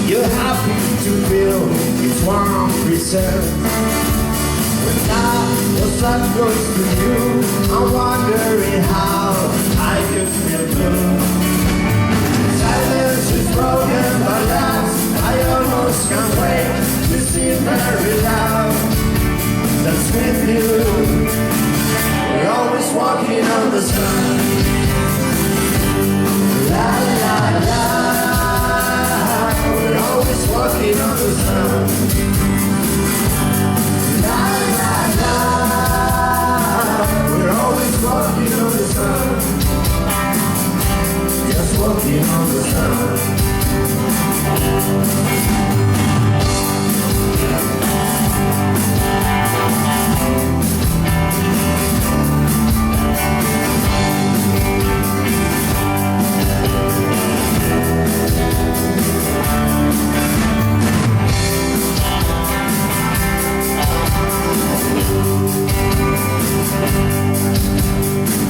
you're happy to feel it's warm reserve. When that goes to you, I'm wondering how I could feel blue. Silence is broken, but last I almost can't wait to see very loud. That's with you. We're always walking on the sun. La la la. We're always walking on the sun. La la la. We're always walking on the sun. Just walking on the sun.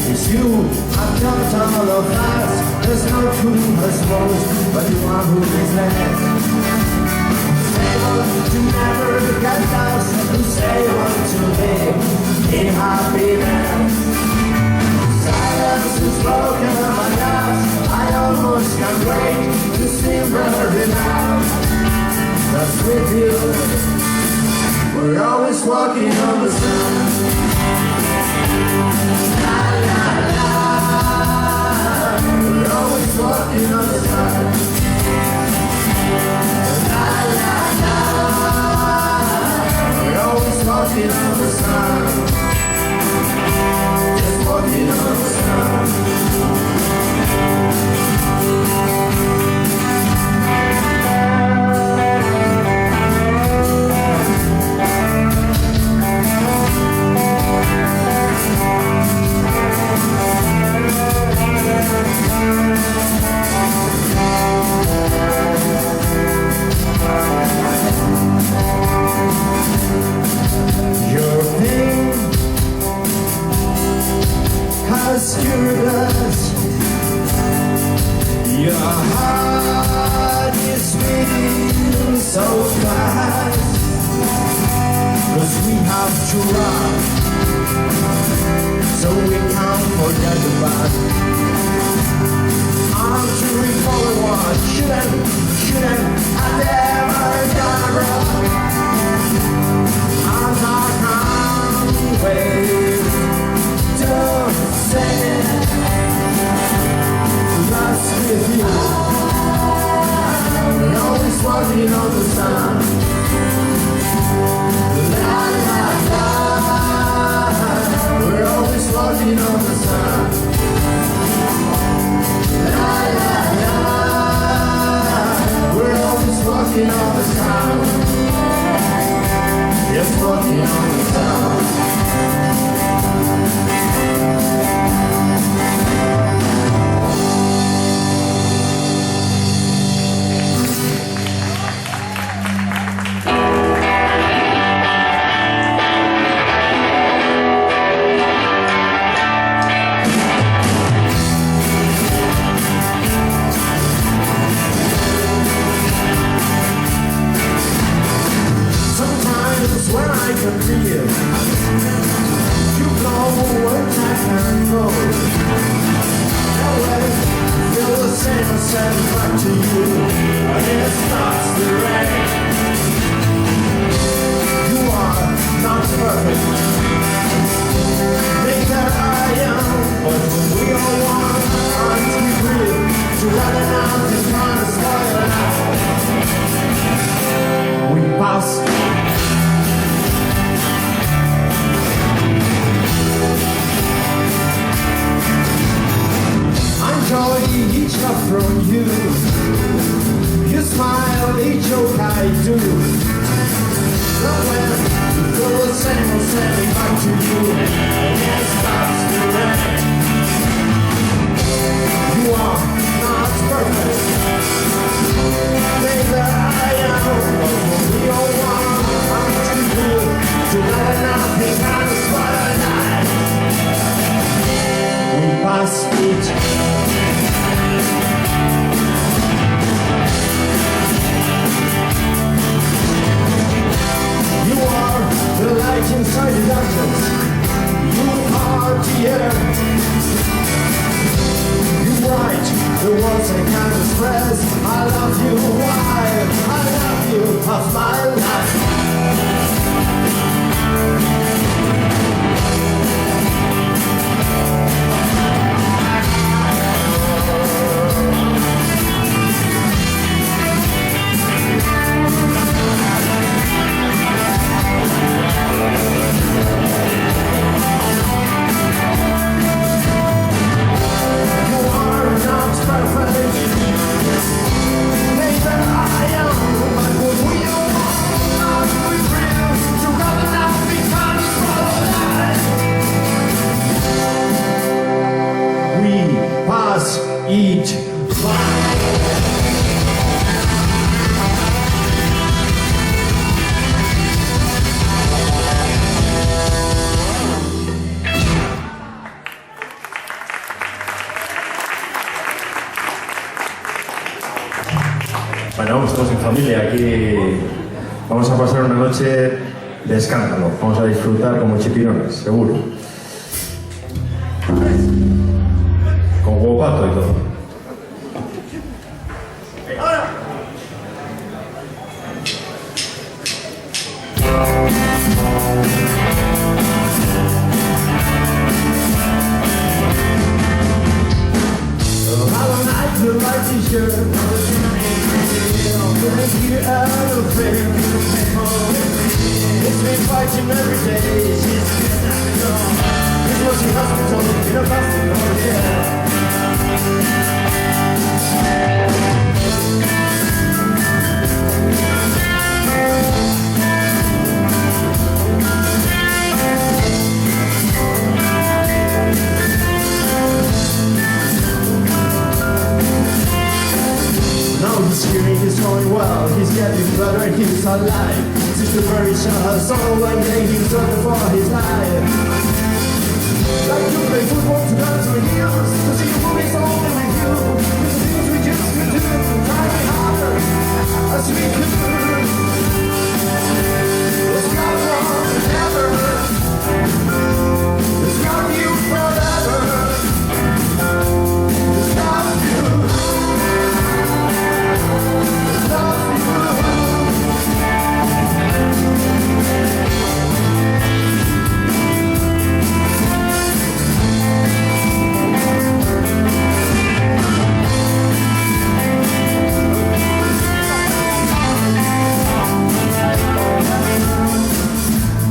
It's you, I've got all of us. There's no who has most, but the one who is left. Say what to never get lost, to say what to live in happiness. Silence is broken on my last. I almost can't wait to see very loud. That's with you. We're always walking on the sun. La la la. We're always walking on the sun. La la la. We're always walking on the sun. Just walking on the sun. Your pain has cured us. Your heart is beating so fast, 'cause we have to run, so we can't forget the past. I'm to recall what shouldn't have ever done wrong. I'm not coming wait to say it. Lost with you. We're always walking on the sun. La la la. We're always walking on the sun. La la la. We're always walking on the sun. Just walking on the sun. When I can feel you blow when I can go. Away, feel the same and send back to you. And it starts to rain. You are not perfect. Think that I am, but when we all want, I'm to be real. To rather not be trying to spoil it out. We pass. Enjoy each love from you. You smile, each joke I do. Somewhere you feel the same or sending back to you. And it starts to rain. You are not perfect. Baby, I am. But when we all want, I'm too good to let nothing kind of spoil the night. We pass each. confess I love you, why I love you of my life. Eat, Bueno, estamos en familia, aquí vamos a pasar una noche de escándalo, vamos a disfrutar como chipirones, seguro. Con huevo pato y todo. the right t-shirt, make you out of fear. It's been fighting every day. It's was in hospital, in a hospital, yeah. He's hearing, he's going well, he's getting better and he's alive. Since the very shot, so one day he's running for his life. Like to play football, to dance with heels, to see movies only with you. The things we just could do, trying harder as we could. It's not wrong forever. It's not you forever. It's not you.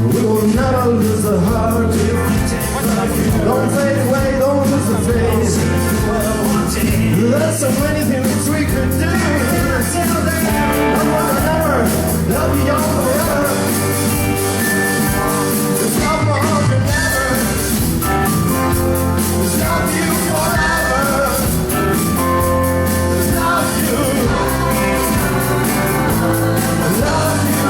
We will never lose the heart. Don't fade away, don't lose the face. There's so many things we could do. I wanna never love you young forever. It's not more than ever. It's not you forever. It's not you. I love you.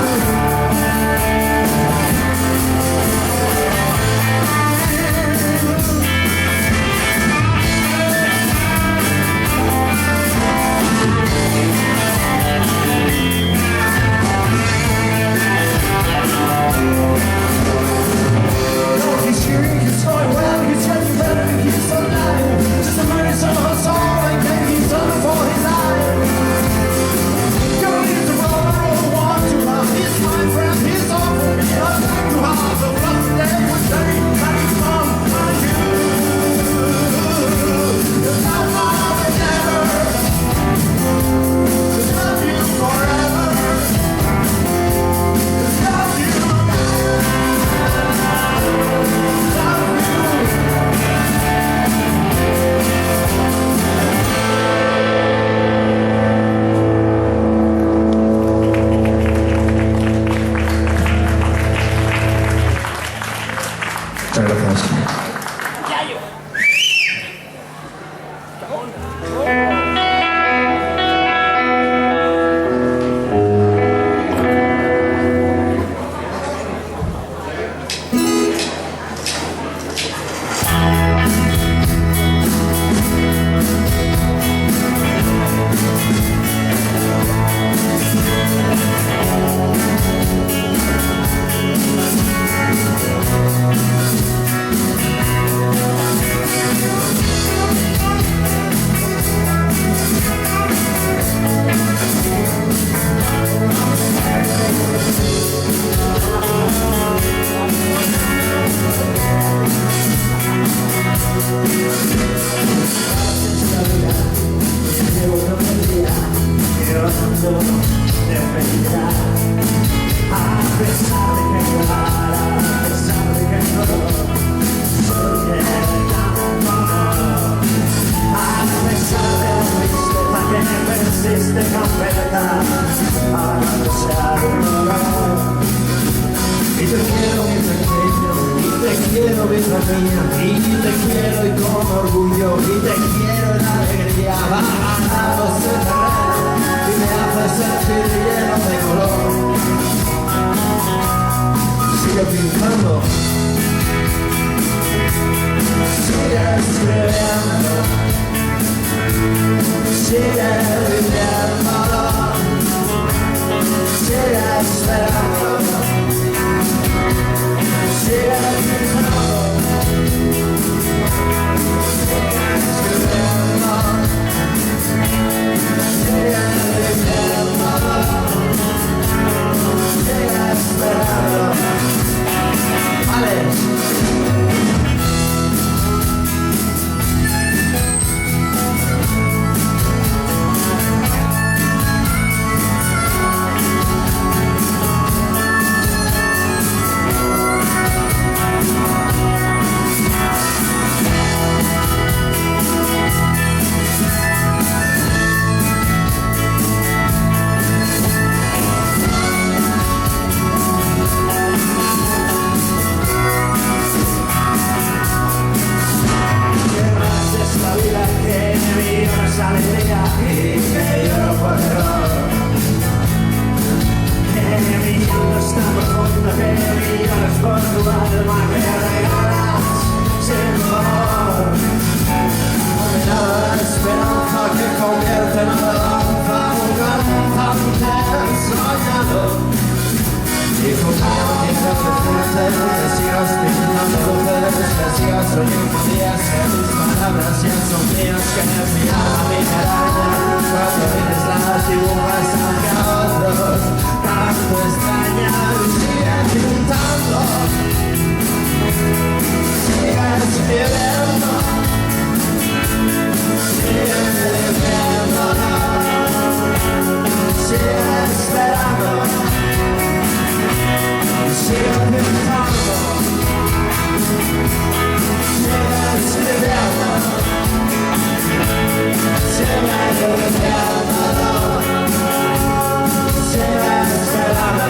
contigo y te quiero en alegría. Va ganando ese terreno y me hace sentir lleno de color. Sigue pintando, sigue escribiendo, sigue viviendo, sigue esperando, sigue pintando, sigue escribiendo, sigue viviendo, sigue esperando. Vale. Alegría y que lloro por error, que mi llanto es tan profundo, que mi lloro es por tu alma que me regalas sin dolor. Olvidada la esperanza que convierte en una danza, un cantante soñado. Hijo mío, mientras te fuertes, que sigas pintando luces, que sigas soñando días, que tus palabras ya son mías, que mi alma me araña, cuando vienes las dibujas hacia otros, tanto extraña, y sigue pintando, sigue escribiendo, sigue viviendo, sigue esperando. Sigue pintando, sigue escribiendo, sigue viviendo, sigue esperando.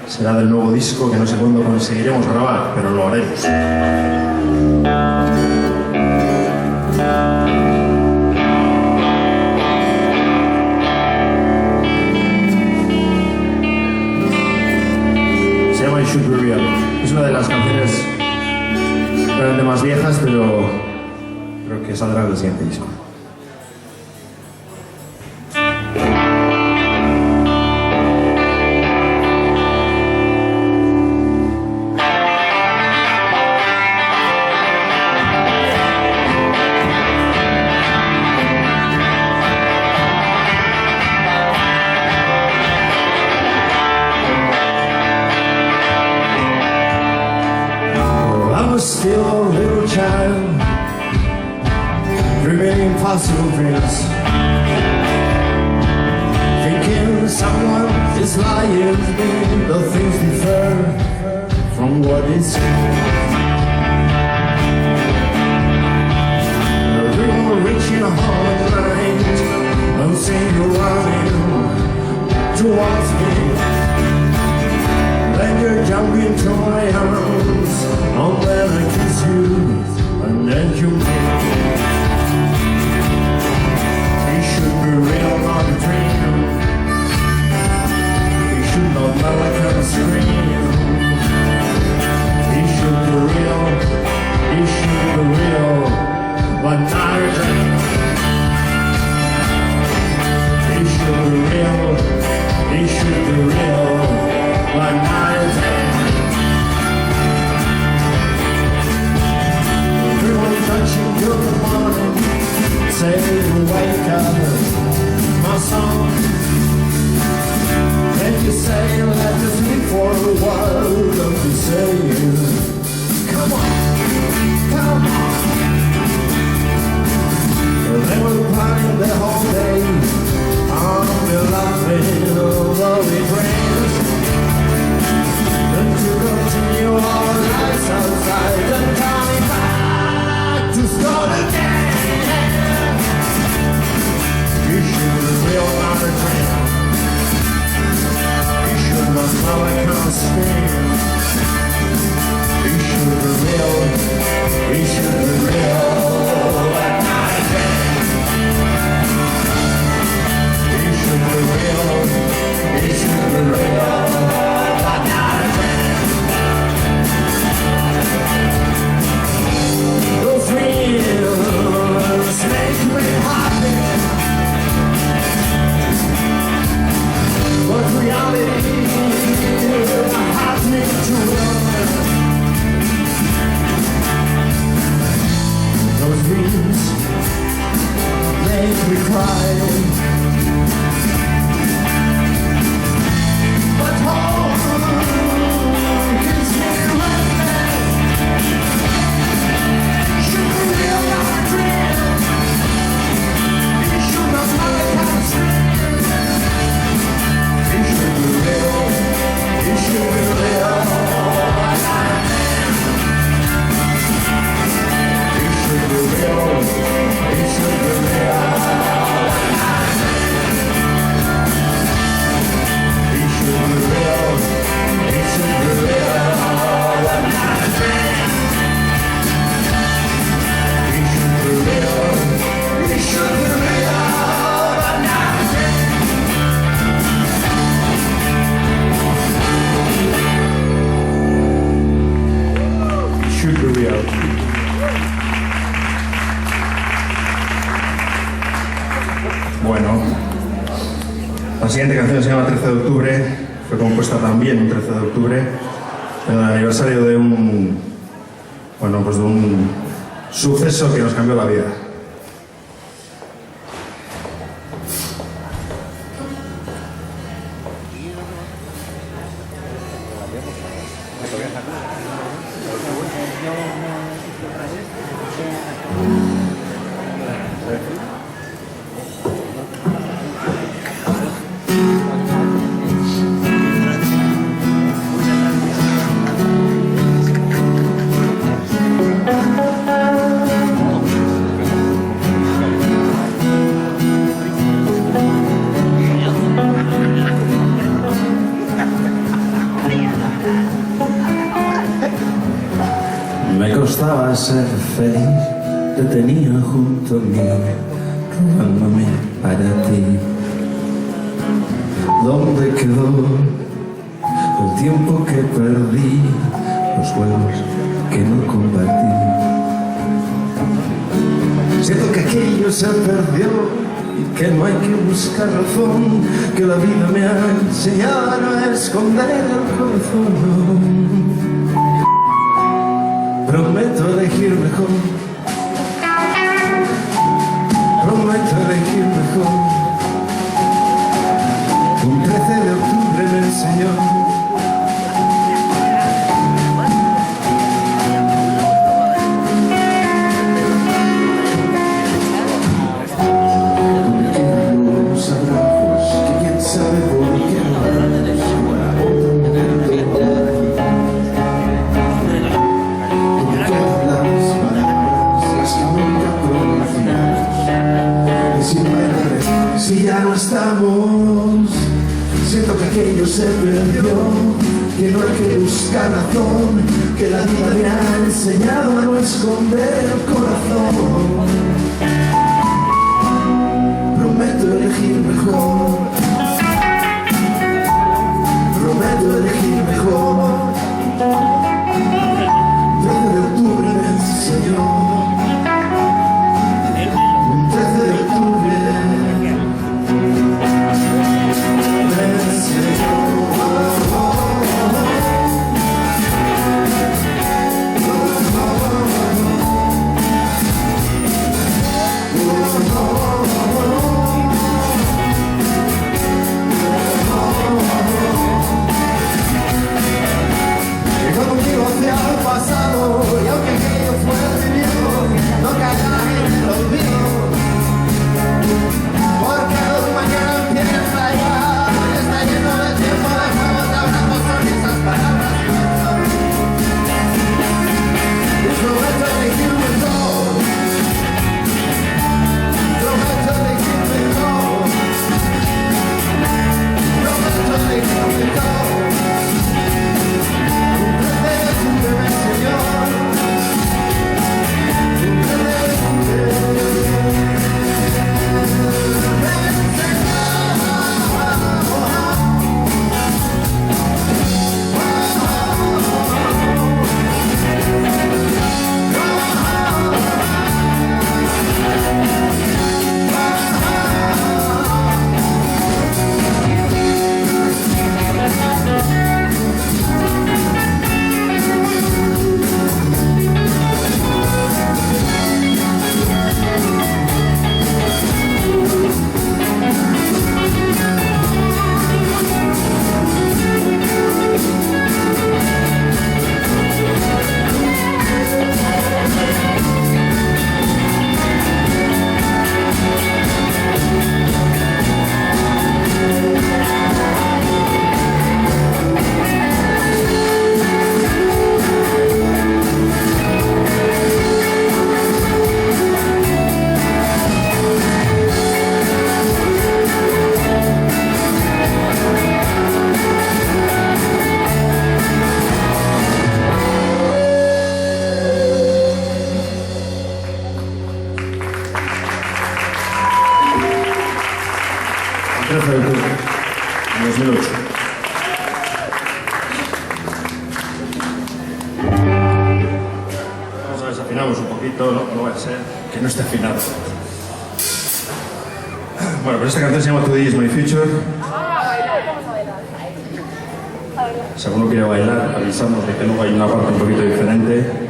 Será del nuevo disco que no sé cuándo conseguiremos grabar, pero lo haremos. Se llama It Should Be Real. Es una de las canciones realmente más viejas, pero creo que saldrá en el siguiente disco. Still a little child, dreaming impossible dreams, thinking someone is lying to me. The things differ from what it seems. The dream reaching a hollow night, unseen you running towards me. Then you're jumping to my arms, and then I kiss you, and then you make me. It should be real, not a dream. It should not know I can scream. It should be real, it should dreams make me cry. But home gives me restless. Should be real, not a dream. It should not like us. It should be real. It should be real. It should be real. It should be real. It should be real. It should be real. It should be real. It should be real. Should be real. Bueno, la siguiente canción se llama 13 de octubre, fue compuesta también un 13 de octubre, en el aniversario de un, bueno, pues de un suceso que nos cambió la vida. Me costaba ser feliz, te tenía junto a mí, robándome para ti. ¿Dónde quedó el tiempo que perdí, los juegos que no compartí? Siento que aquello se perdió y que no hay que buscar razón, que la vida me ha enseñado a no esconder el corazón. Prometo elegir mejor. Prometo elegir mejor. Un 13 de octubre me enseñó. Los abrazos que quién sabe por qué. Si ya no estamos, siento que aquello se perdió, que no hay que buscar razón, que la vida me ha enseñado a no esconder el corazón. Prometo elegir mejor. Prometo elegir mejor. 13 de octubre me enseñó. Un 13 de octubre me enseñó. 13 de octubre de 2008. Vamos a desafinamos un poquito, no va a ser que no esté afinado. Bueno, pues esta canción se llama Today is My Future. Si alguno quiere bailar, avisamos de que luego hay una parte un poquito diferente.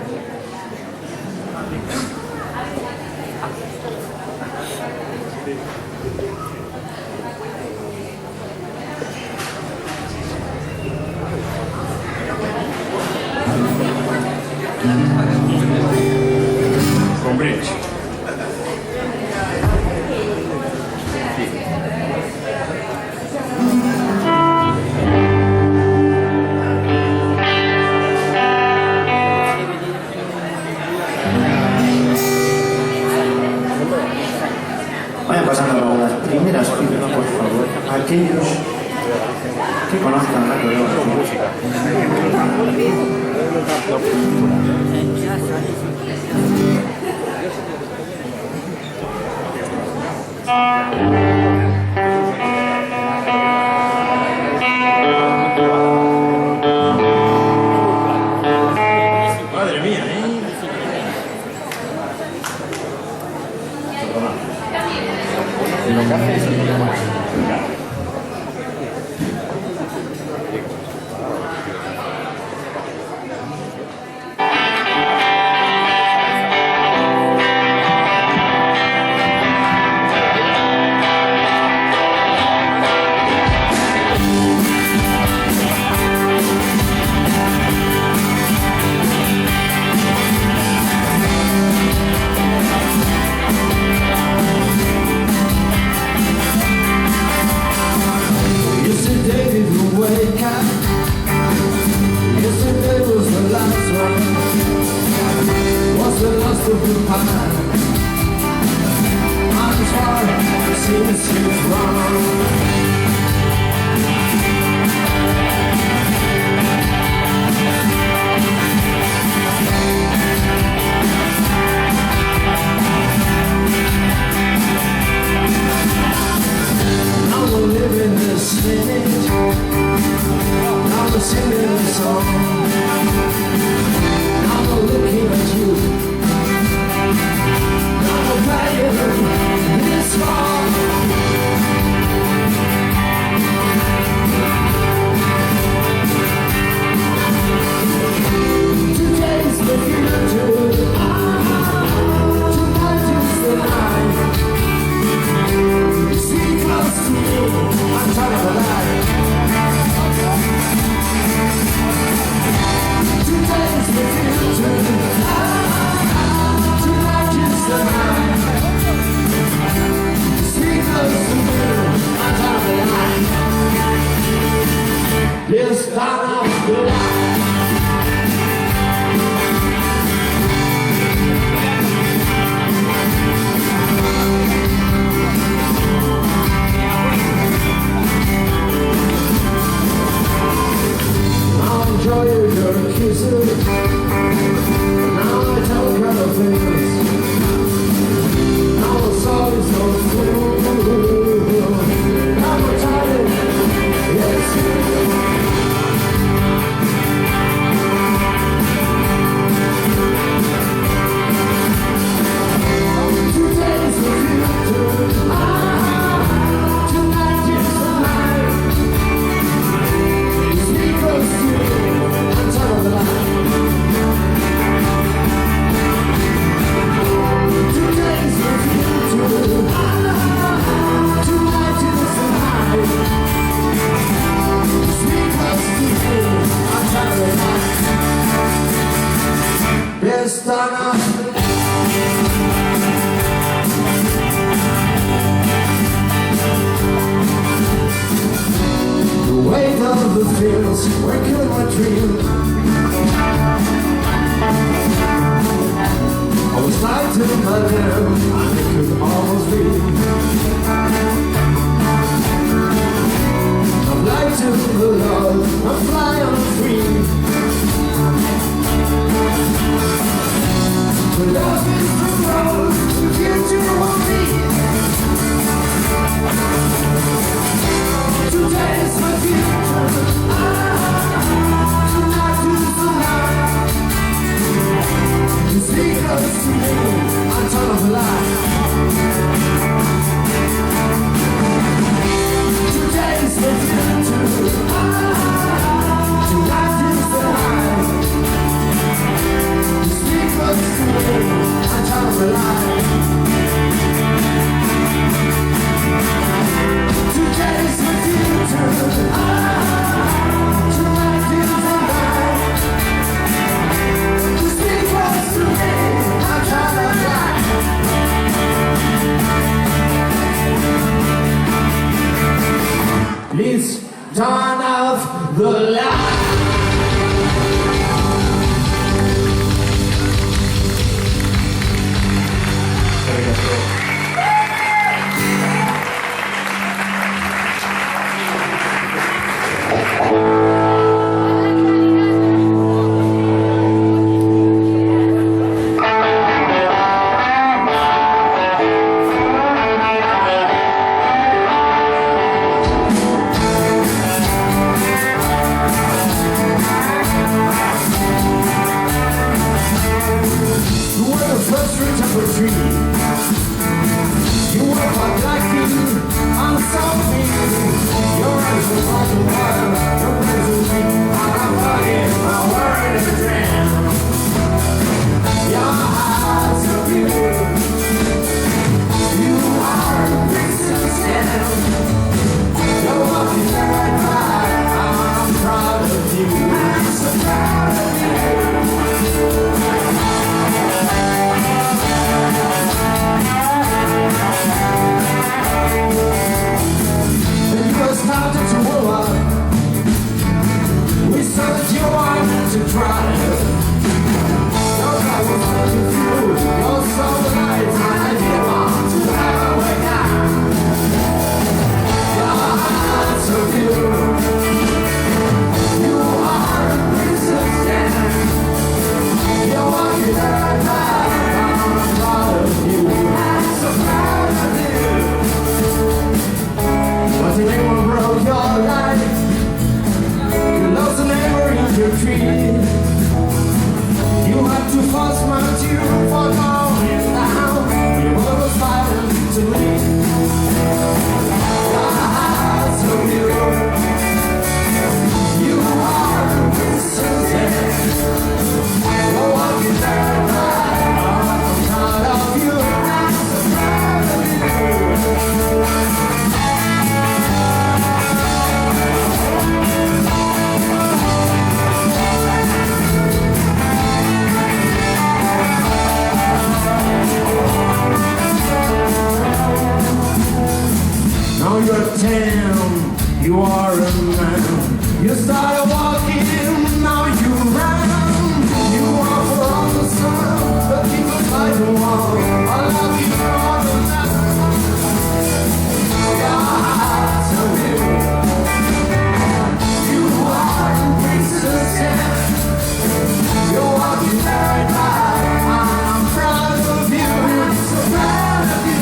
Con bridge. Vayan pasando las primeras filas, por favor. Aquellos que conozcan la coreografía. Madre mía, ¿eh? Yesterday didn't wake up. Yesterday was the last one. Was the last of the past. I'm sorry, since you've wrong. Now we're living this minute. Now we're singing a song. Now we're looking at you. Now we're playing this song. Today's the future. Tonight is the night. See close to me, I'm trying to lie. Today's the future. Tonight is the night. See close to me, I'm trying to lie. Yes, I'm the light. Enjoy your kisses. Now I tell kind of things. Now the song is so through. Now we're tired. Yes. Today's the future. Tonight is the night. Speak us to I'm tired of the light. Today's the future. Tonight is the night. Speak us to I'm tired of the light. Yes, I'm the weight of the fields were killing my dream. I was fighting by them, and it could almost be. I'm light to the Lord, I'm flying free. The love is the road, the future will be. eskerrik asko. You were the first fruit of a tree. You were my lightning, I'm sorry. Your eyes were like the water, your words were sweet. I'm forget my word is a dream. Your eyes are beautiful. You are a princess now. You're walking the right path. I'm proud of you. I'm so proud of you. Started to roll up. We saw that you wanted to try. Your guy was looking through. Your soul lights, and I didn't want to ever wake up. Your heart's so pure. You are a princess, yeah. You're walking the right path. I'm proud of you. I'm so proud of you. But if anyone broke your life, you lost a memory of your tree. You had to force my tear for going down. You were fighting to leave. Your heart's so pure. You are a princess, yeah. You're walking down the line. I'm proud of you. I'm so proud of you. Now you're 10, you are a man. You started walking, now you run. You are for all the sun, but people by the wall. I love you for all the night. Your heart's so pure. You are a princess, yeah. You're walking the right path. I'm proud of you, I'm so proud of you.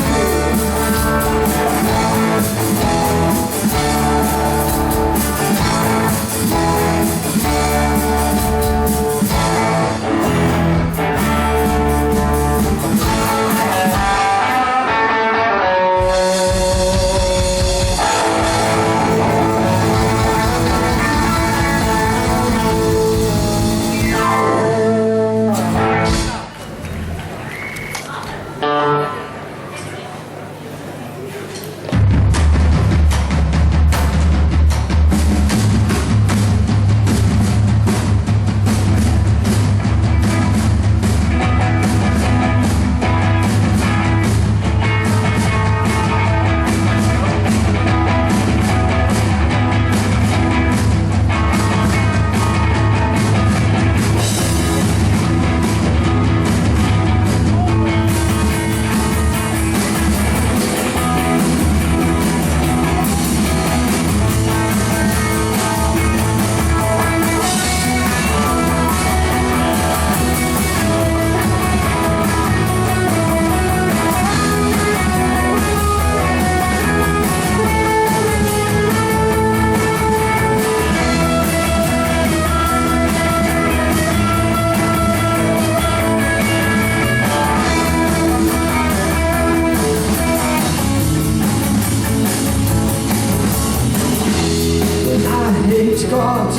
God,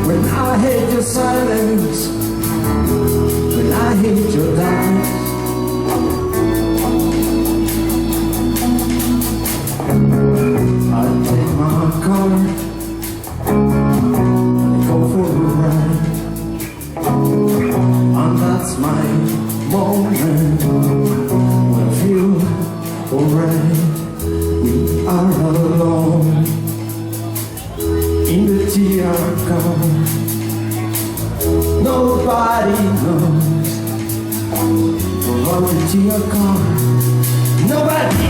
when I hate your silence, when I hate your lies, I take my car and go for a ride, and that's my moment when I feel alright. We are alone in the tear come. Nobody knows about the TR car. Nobody.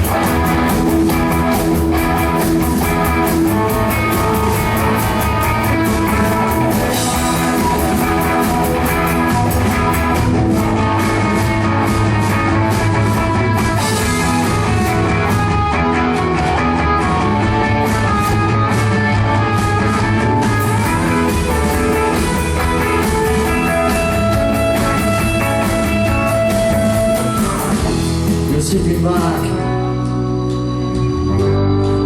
You're sitting back.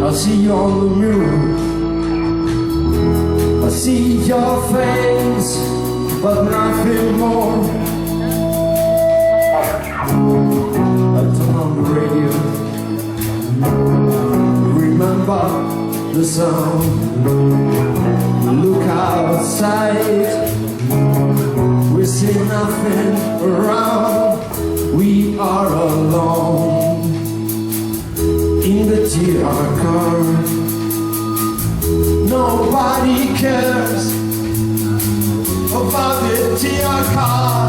I see you on the mirror. I see your face, but nothing more. I turn on the radio. Remember the sound. Look outside. We see nothing around. We are alone in the TR car. Nobody cares about the TR car.